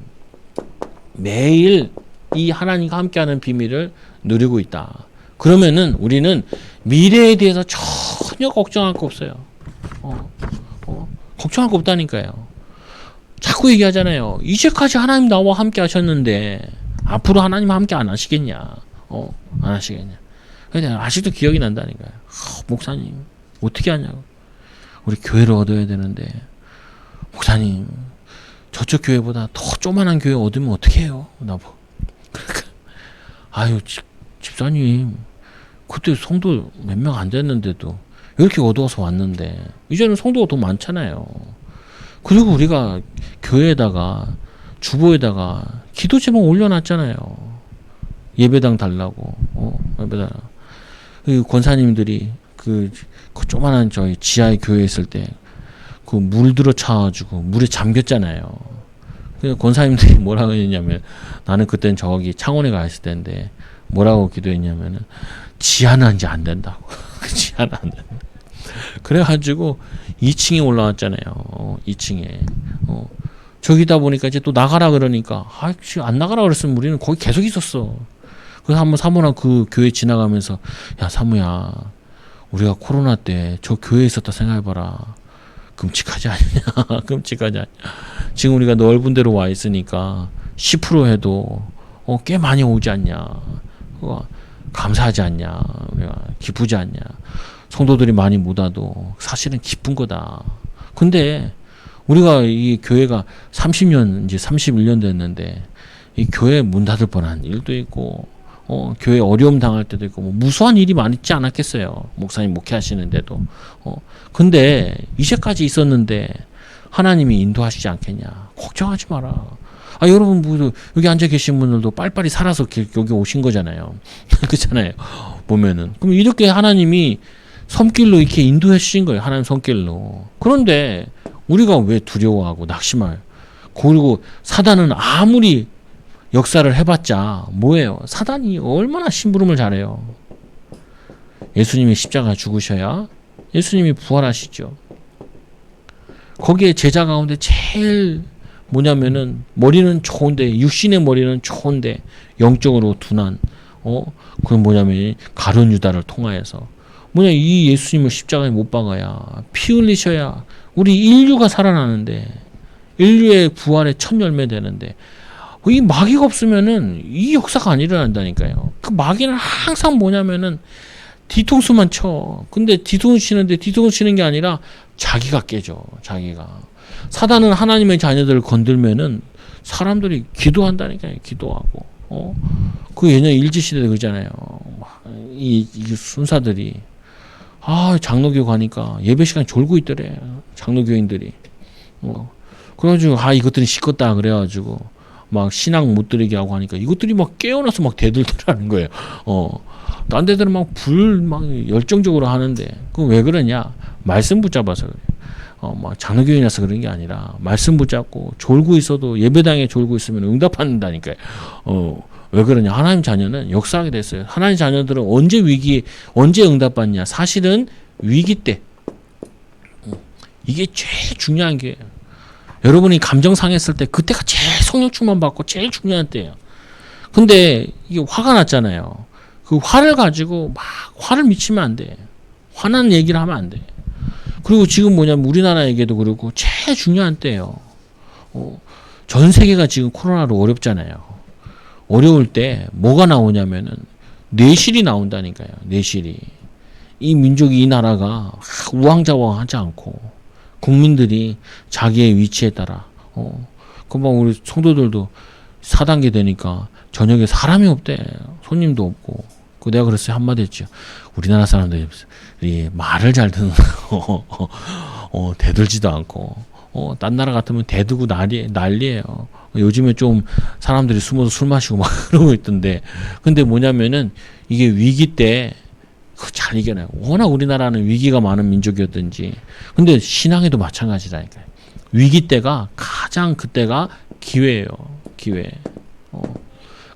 매일 이 하나님과 함께하는 비밀을 누리고 있다. 그러면은 우리는 미래에 대해서 전혀 걱정할 거 없어요. 걱정할 거 없다니까요. 자꾸 얘기하잖아요. 이제까지 하나님 나와 함께 하셨는데 앞으로 하나님 함께 안 하시겠냐? 안 하시겠냐? 근데 아직도 기억이 난다니까요. 목사님 어떻게 하냐고. 우리 교회를 얻어야 되는데 목사님 저쪽 교회보다 더 조만한 교회 얻으면 어떻게 해요? 나보고. 그러니까 아유 집사님 그때 성도 몇 명 안 됐는데도 이렇게 어두워서 왔는데 이제는 성도가 더 많잖아요. 그리고 우리가 교회에다가 주보에다가 기도 제목 올려놨잖아요. 예배당 달라고. 예배당. 그 권사님들이 그 조만한 저희 지하의 교회에 있을 때 그 물 들어 차가지고 물에 잠겼잖아요. 그 권사님들이 뭐라고 했냐면 나는 그땐 저기 창원에 가 있을 때인데 뭐라고 기도했냐면은 지하는 이제 안 된다고. 지하는 안 된다. 그래가지고 2층에 올라왔잖아요. 2층에. 저기다 보니까 이제 또 나가라 그러니까 안 나가라 그랬으면 우리는 거기 계속 있었어. 그래서 한번 사모랑 그 교회 지나가면서 야 사모야 우리가 코로나 때 저 교회에 있었다 생각해봐라. 끔찍하지 않냐. 끔찍하지 않냐. 지금 우리가 넓은 데로 와 있으니까 10% 해도 꽤 많이 오지 않냐. 감사하지 않냐. 우리가 기쁘지 않냐. 성도들이 많이 못 와도 사실은 기쁜 거다. 근데 우리가 이 교회가 30년 이제 31년 됐는데 이 교회 문 닫을 뻔한 일도 있고 교회 어려움 당할 때도 있고 뭐 무수한 일이 많지 않았겠어요. 목사님 목회하시는데도. 근데 이제까지 있었는데 하나님이 인도하시지 않겠냐. 걱정하지 마라. 여러분 모두 여기 앉아 계신 분들도 빨리빨리 살아서 여기 오신 거잖아요. 그렇잖아요. 보면은. 그럼 이렇게 하나님이 섬길로 이렇게 인도해 주신 거예요. 하나님 손길로. 그런데 우리가 왜 두려워하고 낙심할? 그리고 사단은 아무리 역사를 해봤자 뭐예요? 사단이 얼마나 심부름을 잘해요. 예수님이 십자가 죽으셔야 예수님이 부활하시죠. 거기에 제자 가운데 제일 뭐냐면은 머리는 좋은데 육신의 머리는 좋은데 영적으로 둔한 그건 뭐냐면 가룟 유다를 통하여서 뭐냐 이 예수님을 십자가에 못 박아야 피 흘리셔야 우리 인류가 살아나는데 인류의 부활의 첫 열매 되는데 이 마귀가 없으면은 이 역사가 안 일어난다니까요. 그 마귀는 항상 뭐냐면은 뒤통수만 쳐. 근데 뒤통수 치는데 뒤통수 치는 게 아니라 자기가 깨져. 자기가. 사단은 하나님의 자녀들을 건들면은 사람들이 기도한다니까요. 기도하고. 그 예전 일제시대도 그러잖아요. 이 순사들이. 장로교 가니까 예배 시간 졸고 있더래. 장로교인들이. 그래가지고, 이것들이 시끄럽다. 그래가지고, 막 신앙 못 들이게 하고 하니까 이것들이 막 깨어나서 막 대들더라는 거예요. 딴 데들은 막 열정적으로 하는데, 그거 왜 그러냐? 말씀 붙잡아서 그래요. 막 장로교인이라서 그런 게 아니라, 말씀 붙잡고, 졸고 있어도, 예배당에 졸고 있으면 응답한다니까요. 왜 그러냐? 하나님 자녀는 역사하게 됐어요. 하나님 자녀들은 언제 응답받냐? 사실은 위기 때. 이게 제일 중요한 게, 여러분이 감정 상했을 때, 그때가 제일 성령 충만 받고 제일 중요한 때예요. 근데 이게 화가 났잖아요. 그 화를 가지고 막 화를 미치면 안 돼. 화난 얘기를 하면 안 돼. 그리고 지금 뭐냐면 우리나라에게도 그렇고 제일 중요한 때예요. 전 세계가 지금 코로나로 어렵잖아요. 어려울 때 뭐가 나오냐면은 뇌실이 나온다니까요. 뇌실이. 이 민족이 이 나라가 우왕좌왕하지 않고 국민들이 자기의 위치에 따라 금방 우리 성도들도 4단계 되니까 저녁에 사람이 없대. 손님도 없고. 내가 그랬어요. 한마디 했죠. 우리나라 사람들이 말을 잘 듣는 대들지도 않고 딴 나라 같으면 대두고 난리예요. 요즘에 좀 사람들이 숨어서 술 마시고 막 그러고 있던데, 근데 뭐냐면은 이게 위기 때 잘 이겨내요. 워낙 우리나라는 위기가 많은 민족이었든지. 근데 신앙에도 마찬가지라니까요. 위기 때가 가장 그때가 기회예요. 기회.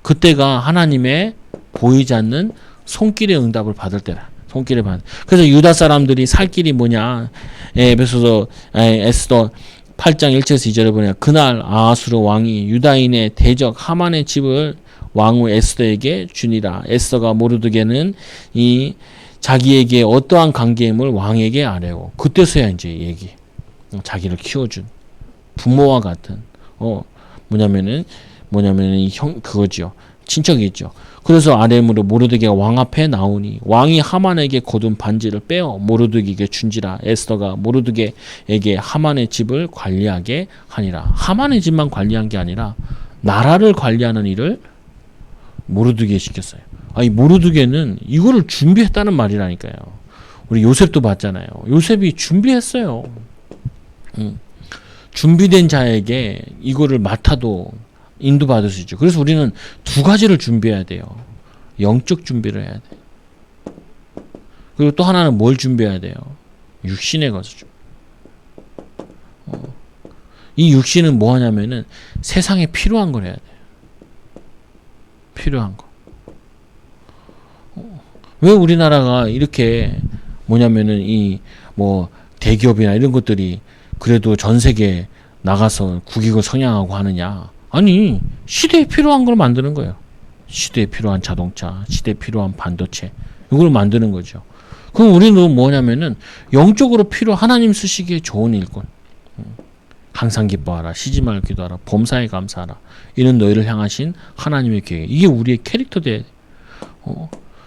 그때가 하나님의 보이지 않는 손길의 응답을 받을 때라. 손길에 받. 그래서 유다 사람들이 살 길이 뭐냐? 에스더 8장 1절에서 2절에 보냐. 그날 아하수르 왕이 유다인의 대적 하만의 집을 왕후 에스더에게 주니라. 에스더가 모르드게는 이 자기에게 어떠한 관계임을 왕에게 아뢰고. 그때서야 이제 얘기. 자기를 키워준 부모와 같은 뭐냐면은 그거지요. 친척이죠. 그래서 아뢰므로 모르드게가 왕 앞에 나오니 왕이 하만에게 거둔 반지를 빼어 모르드게에게 준지라. 에스더가 모르드게에게 하만의 집을 관리하게 하니라. 하만의 집만 관리한 게 아니라 나라를 관리하는 일을 모르드게에 시켰어요. 이 모르드게는 이거를 준비했다는 말이라니까요. 우리 요셉도 봤잖아요. 요셉이 준비했어요. 준비된 자에게 이거를 맡아도 인도받을 수 있죠. 그래서 우리는 두 가지를 준비해야 돼요. 영적 준비를 해야 돼. 그리고 또 하나는 뭘 준비해야 돼요? 육신의 것을 이 육신은 뭐 하냐면은 세상에 필요한 걸 해야 돼요. 필요한 거. 왜 우리나라가 이렇게 뭐냐면은 대기업이나 이런 것들이 그래도 전 세계에 나가서 국익을 성향하고 하느냐? 아니, 시대에 필요한 걸 만드는 거예요. 시대에 필요한 자동차, 시대에 필요한 반도체, 이걸 만드는 거죠. 그럼 우리는 뭐냐면은 영적으로 하나님 쓰시기에 좋은 일꾼. 항상 기뻐하라, 쉬지 말고 기도하라, 범사에 감사하라. 이는 너희를 향하신 하나님의 계획. 이게 우리의 캐릭터 돼.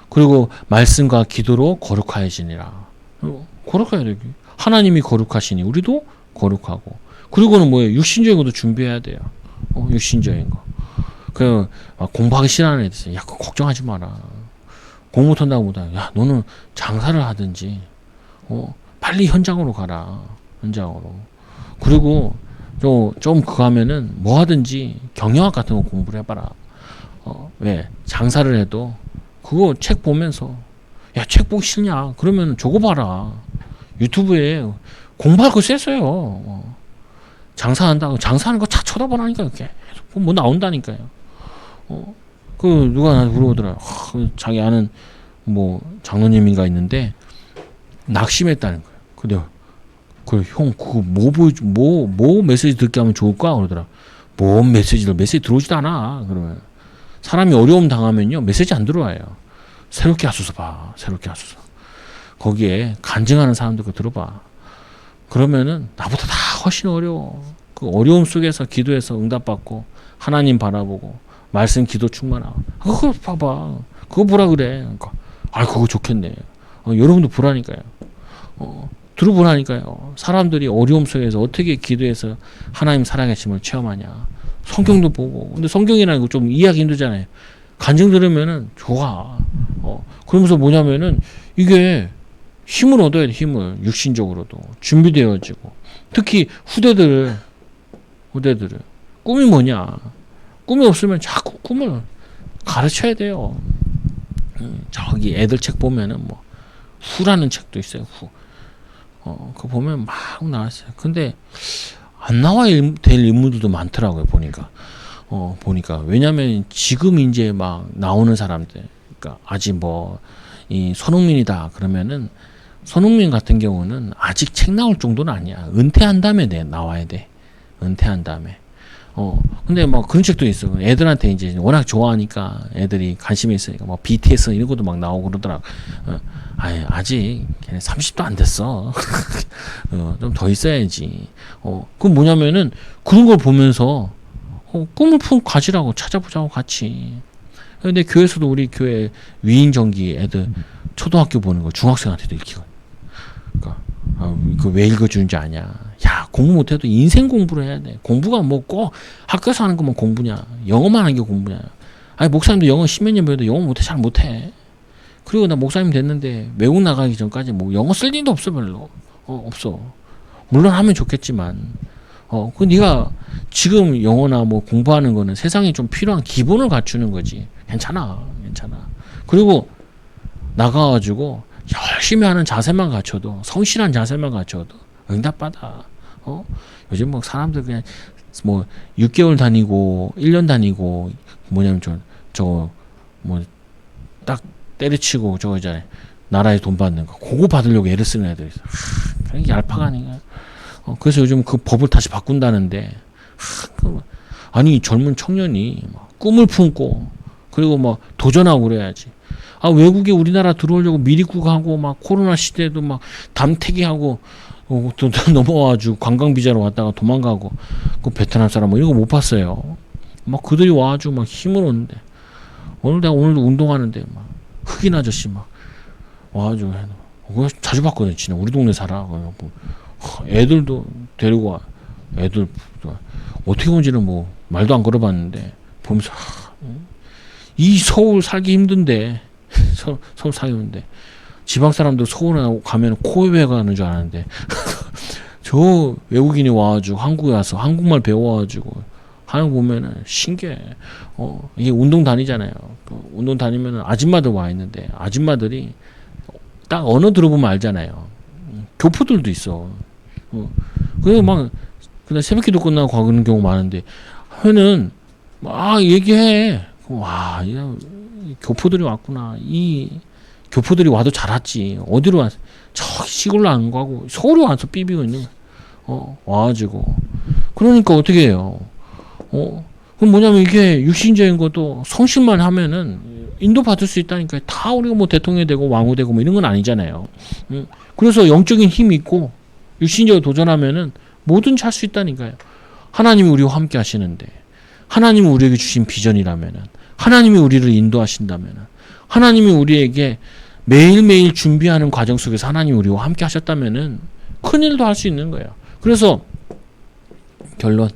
그리고 말씀과 기도로 거룩하여지니라. 거룩해야 돼. 하나님이 거룩하시니 우리도 거룩하고. 그리고는 뭐예요? 육신적인 것도 준비해야 돼요. 육신적인 거. 공부하기 싫어하는 애들 있어요. 야, 그거 걱정하지 마라. 공부 못한다고 못하냐. 야, 너는 장사를 하든지, 빨리 현장으로 가라. 현장으로. 그리고 좀 그거 하면은 뭐 하든지 경영학 같은 거 공부를 해봐라. 왜? 장사를 해도 그거 책 보면서, 야, 책 보기 싫냐? 그러면 저거 봐라. 유튜브에 공부할 거 쎄어요. 장사하는 거 차 쳐다보라니까요. 계속 뭐 나온다니까요. 그 누가 나한테 물어보더라. 자기 아는 뭐 장로님인가 있는데 낙심했다는 거예요. 근데 형 그거 뭐 메시지 듣게 하면 좋을까 그러더라. 뭔 메시지 들어오지도 않아. 그러면 사람이 어려움 당하면요 메시지 안 들어와요. 새롭게 하소서 봐. 새롭게 하소서. 거기에 간증하는 사람들 거 들어봐. 그러면은 나보다 다 훨씬 어려워. 그 어려움 속에서 기도해서 응답받고 하나님 바라보고 말씀 기도 충만하고 그거 봐봐. 그거 보라 그래. 그러니까 그거 좋겠네. 여러분도 보라니까요. 들어보라니까요. 사람들이 어려움 속에서 어떻게 기도해서 하나님 살아계심을 체험하냐. 성경도 보고. 근데 성경이라는 거 좀 이해하기 힘들잖아요. 간증 들으면은 좋아. 그러면서 뭐냐면은 이게 힘을 얻어야 돼. 힘을 육신적으로도 준비되어지고. 특히 후대들을 꿈이 뭐냐. 꿈이 없으면 자꾸 꿈을 가르쳐야 돼요. 저기 애들 책 보면은 뭐 후라는 책도 있어요. 후. 그거 보면 막 나왔어요. 근데 안 나와야 될 인물들도 많더라고요. 보니까 왜냐면 지금 이제 막 나오는 사람들, 그러니까 아직 뭐 이 손흥민이다 그러면은 손흥민 같은 경우는 아직 책 나올 정도는 아니야. 은퇴한 다음에 나와야 돼. 은퇴한 다음에. 근데 뭐 그런 책도 있어. 애들한테 이제 워낙 좋아하니까 애들이 관심이 있으니까 뭐 BTS 이런 것도 막 나오고 그러더라고. 아직 걔네 30도 안 됐어. 좀 더 있어야지. 그럼 뭐냐면은 그런 걸 보면서 꿈을 가지라고 찾아보자고 같이. 근데 교회에서도 우리 교회 위인 정기 애들 초등학교 보는 거 중학생한테도 읽히고. 그러니까 그 왜 읽어주는지 아냐. 야, 공부 못해도 인생 공부를 해야 돼. 공부가 뭐 꼭 학교에서 하는 것만 공부냐. 영어만 하는 게 공부냐. 목사님도 영어 10몇 년 배워도 영어 잘 못해. 그리고 나 목사님 됐는데 외국 나가기 전까지 뭐 영어 쓸 일도 없어 별로. 없어. 물론 하면 좋겠지만. 그 네가 지금 영어나 뭐 공부하는 거는 세상에 좀 필요한 기본을 갖추는 거지. 괜찮아. 그리고 나가가지고 열심히 하는 자세만 갖춰도, 성실한 자세만 갖춰도 응답받아. 요즘 뭐 사람들 그냥 뭐 6개월 다니고 1년 다니고 뭐냐면 저거 뭐 딱 때려치고 저거 있잖아요. 나라에 돈 받는 거. 그거 받으려고 애를 쓰는 애들 있어. 그게 얄팍 아닌가. 그래서 요즘 그 법을 다시 바꾼다는데 아니 젊은 청년이 꿈을 품고 그리고 막 도전하고 그래야지. 외국에 우리나라 들어오려고 미리국하고 막 코로나 시대에도 막 담태기하고 또 넘어와가지고 관광 비자로 왔다가 도망가고 그 베트남 사람 뭐 이런 거 못 봤어요. 막 그들이 와가지고 막 힘을 얻는데 오늘도 운동하는데 막 흑인 아저씨 막 와가지고 그거 자주 봤거든. 진짜 우리 동네 살아. 애들도 데리고 와. 애들 어떻게 온지는 뭐 말도 안 걸어봤는데 보면서 이 서울 살기 힘든데 서울 살기 힘든데 지방 사람들 서울에 가면 코에 가는 줄 알았는데 저 외국인이 와가지고 한국에 와서 한국말 배워가지고 하는 거 보면은 신기해. 이게 운동 다니잖아요. 운동 다니면은 아줌마들 와 있는데 아줌마들이 딱 언어 들어보면 알잖아요. 교포들도 있어. 그래서 막 그냥 새벽기도 끝나고 가는 경우 많은데 회는 막 얘기해. 와, 교포들이 왔구나. 이 교포들이 와도 잘 왔지. 어디로 왔어? 저기 시골로 안 가고 서울에 와서 삐비고 있는 거야. 와가지고 그러니까 어떻게 해요? 그럼 뭐냐면 이게 육신적인 것도 성실만 하면은 인도받을 수 있다니까요. 다 우리가 뭐 대통령이 되고 왕후 되고 뭐 이런 건 아니잖아요. 그래서 영적인 힘이 있고 육신적으로 도전하면은 뭐든지 할 수 있다니까요. 하나님이 우리와 함께 하시는데 하나님이 우리에게 주신 비전이라면은 하나님이 우리를 인도하신다면은 하나님이 우리에게 매일매일 준비하는 과정 속에서 하나님이 우리와 함께 하셨다면은 큰일도 할 수 있는 거예요. 그래서 결론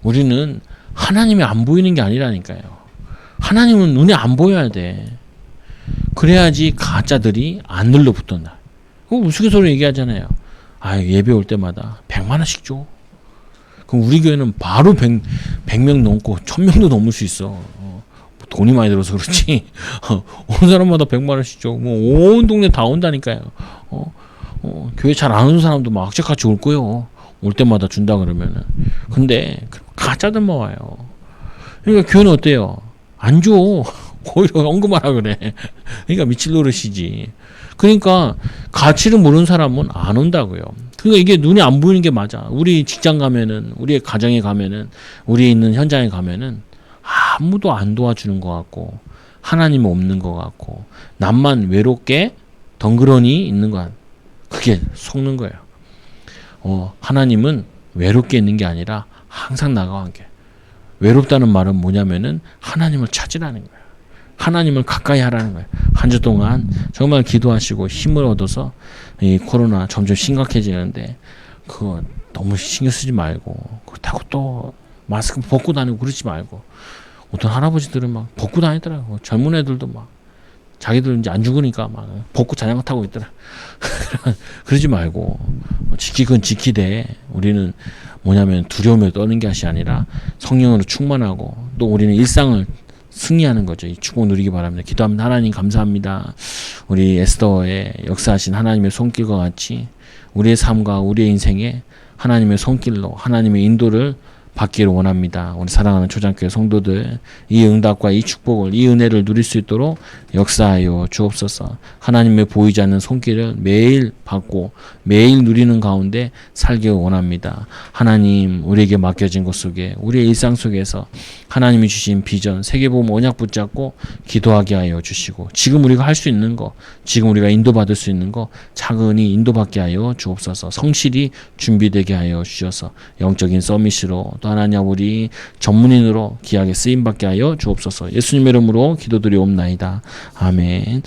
우리는 하나님이 안 보이는 게 아니라니까요. 하나님은 눈에 안 보여야 돼. 그래야지 가짜들이 안 눌러붙었나. 우스갯소리로 얘기하잖아요. 예배 올 때마다 100만 원씩 줘. 그럼 우리 교회는 바로 100명 넘고 1000명도 넘을 수 있어. 돈이 많이 들어서 그렇지. 오는 사람마다 100만 원씩 줘. 뭐 온 동네 다 온다니까요. 교회 잘 안 오는 사람도 막 악착같이 올 거예요. 올 때마다 준다 그러면은. 근데 가짜들만 와요. 그러니까 교회는 어때요? 안 줘. 오히려 언급하라 그래. 그러니까 미칠 노릇이지. 그러니까 가치를 모르는 사람은 안 온다고요. 그러니까 이게 눈에 안 보이는 게 맞아. 우리 직장 가면은, 우리의 가정에 가면은, 우리 있는 현장에 가면은 아무도 안 도와주는 것 같고, 하나님은 없는 것 같고, 남만 외롭게 덩그러니 있는 것 같고, 그게 속는 거예요. 하나님은 외롭게 있는 게 아니라 항상 나와 함께. 외롭다는 말은 뭐냐면은 하나님을 찾으라는 거예요. 하나님을 가까이 하라는 거예요. 한 주 동안 정말 기도하시고 힘을 얻어서 이 코로나 점점 심각해지는데 그거 너무 신경 쓰지 말고 그렇다고 또 마스크 벗고 다니고 그러지 말고 어떤 할아버지들은 막 벗고 다니더라고. 젊은 애들도 막 자기들 이제 안 죽으니까 막 벗고 자전거 타고 있더라. 그러지 말고 지키건 지키되 우리는 뭐냐면 두려움에 떠는 것이 아니라 성령으로 충만하고 또 우리는 일상을 승리하는 거죠. 이 축복 누리기 바랍니다. 기도합니다. 하나님 감사합니다. 우리 에스더의 역사하신 하나님의 손길과 같이 우리의 삶과 우리의 인생에 하나님의 손길로 하나님의 인도를 받기를 원합니다. 우리 사랑하는 초장교회 성도들 이 응답과 이 축복을 이 은혜를 누릴 수 있도록 역사하여 주옵소서. 하나님의 보이지 않는 손길을 매일 받고 매일 누리는 가운데 살기 원합니다. 하나님 우리에게 맡겨진 것 속에 우리의 일상 속에서 하나님이 주신 비전 세계복음 언약 붙잡고 기도하게 하여 주시고 지금 우리가 할 수 있는 거 지금 우리가 인도받을 수 있는 거 차근히 인도받게 하여 주옵소서. 성실히 준비되게 하여 주셔서 영적인 서밋으로 또 하나님 우리 전문인으로 귀하게 쓰임받게 하여 주옵소서. 예수님의 이름으로 기도드리옵나이다. 아멘.